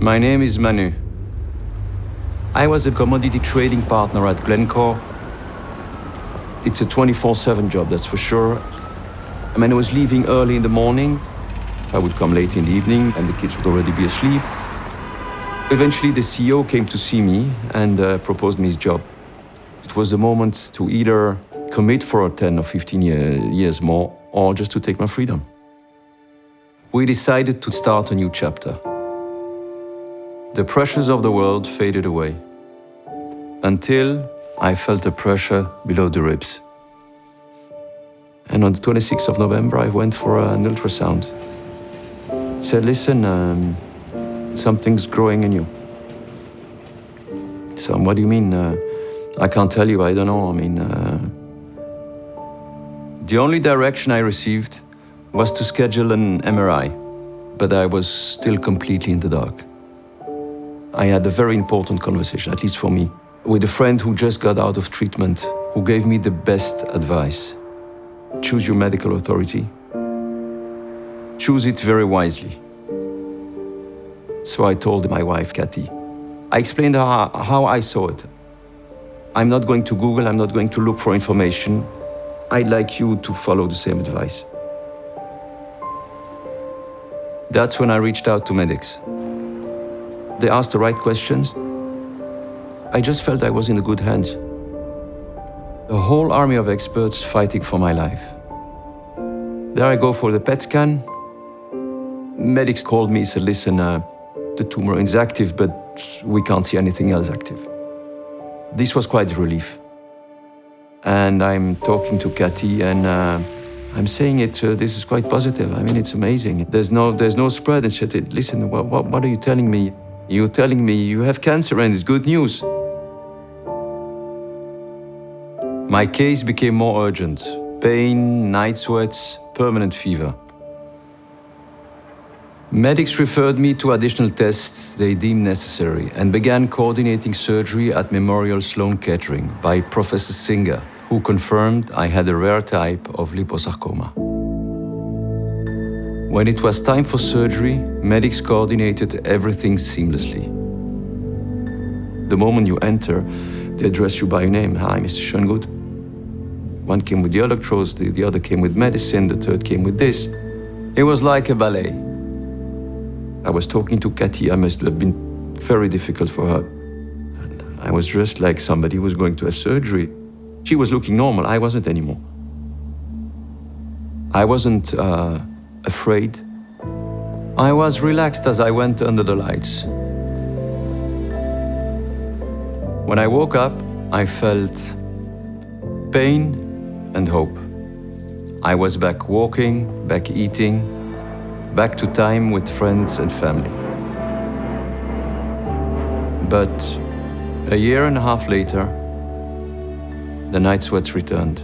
My name is Manu. I was a commodity trading partner at Glencore. It's a 24/7 job, that's for sure. I mean, I was leaving early in the morning. I would come late in the evening and the kids would already be asleep. Eventually, the CEO came to see me and proposed me his job. It was the moment to either commit for 10 or 15 years more or just to take my freedom. We decided to start a new chapter. The pressures of the world faded away until I felt a pressure below the ribs. And on the 26th of November, I went for an ultrasound. Said, listen, something's growing in you. So what do you mean? I can't tell you, I don't know. I mean, the only direction I received was to schedule an MRI, but I was still completely in the dark. I had a very important conversation, at least for me, with a friend who just got out of treatment, who gave me the best advice. Choose your medical authority. Choose it very wisely. So I told my wife, Cathy. I explained how I saw it. I'm not going to Google, I'm not going to look for information. I'd like you to follow the same advice. That's when I reached out to Medix. They asked the right questions. I just felt I was in the good hands. A whole army of experts fighting for my life. There I go for the PET scan. Medix called me, said, listen, the tumor is active, but we can't see anything else active. This was quite a relief. And I'm talking to Cathy and I'm saying this is quite positive. I mean, it's amazing. There's no spread. And she said, listen, what are you telling me? You're telling me you have cancer and it's good news. My case became more urgent. Pain, night sweats, permanent fever. Medix referred me to additional tests they deemed necessary and began coordinating surgery at Memorial Sloan Kettering by Professor Singer, who confirmed I had a rare type of liposarcoma. When it was time for surgery, Medix coordinated everything seamlessly. The moment you enter, they address you by your name. Hi, Mr. Schöngut. One came with the electrodes, the other came with medicine, the third came with this. It was like a ballet. I was talking to Cathy. I must have been very difficult for her. I was dressed like somebody who was going to have surgery. She was looking normal. I wasn't anymore. I wasn't afraid. I was relaxed as I went under the lights. When I woke up, I felt pain and hope. I was back walking, back eating, back to time with friends and family. But a year and a half later, the night sweats returned.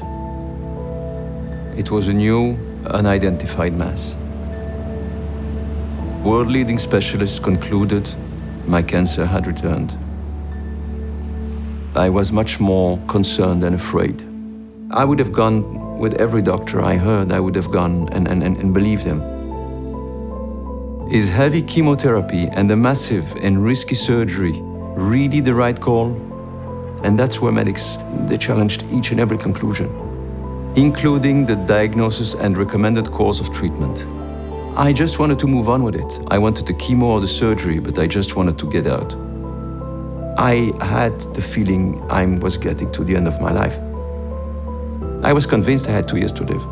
It was a new, unidentified mass. World-leading specialists concluded my cancer had returned. I was much more concerned and afraid. I would have gone with every doctor I heard. I would have gone and believed him. Is heavy chemotherapy and the massive and risky surgery really the right call? And that's where Medix, they challenged each and every conclusion, including the diagnosis and recommended course of treatment. I just wanted to move on with it. I wanted the chemo or the surgery, but I just wanted to get out. I had the feeling I was getting to the end of my life. I was convinced I had 2 years to live.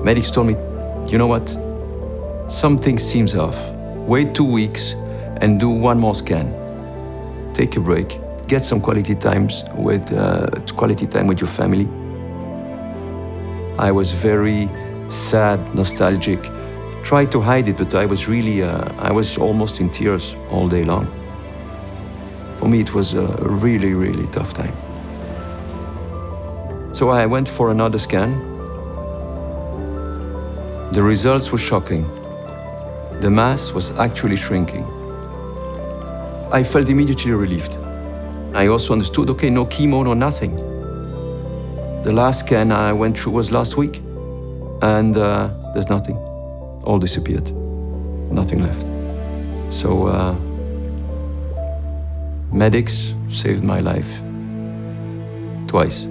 Medix told me, you know what? Something seems off. Wait 2 weeks and do one more scan. Take a break. Get some quality time with your family. I was very sad, nostalgic. Tried to hide it, but I was really, I was almost in tears all day long. For me, it was a really, really tough time. So I went for another scan. The results were shocking. The mass was actually shrinking. I felt immediately relieved. I also understood, okay, no chemo, no nothing. The last scan I went through was last week, and there's nothing. All disappeared. Nothing left. So Medix saved my life twice.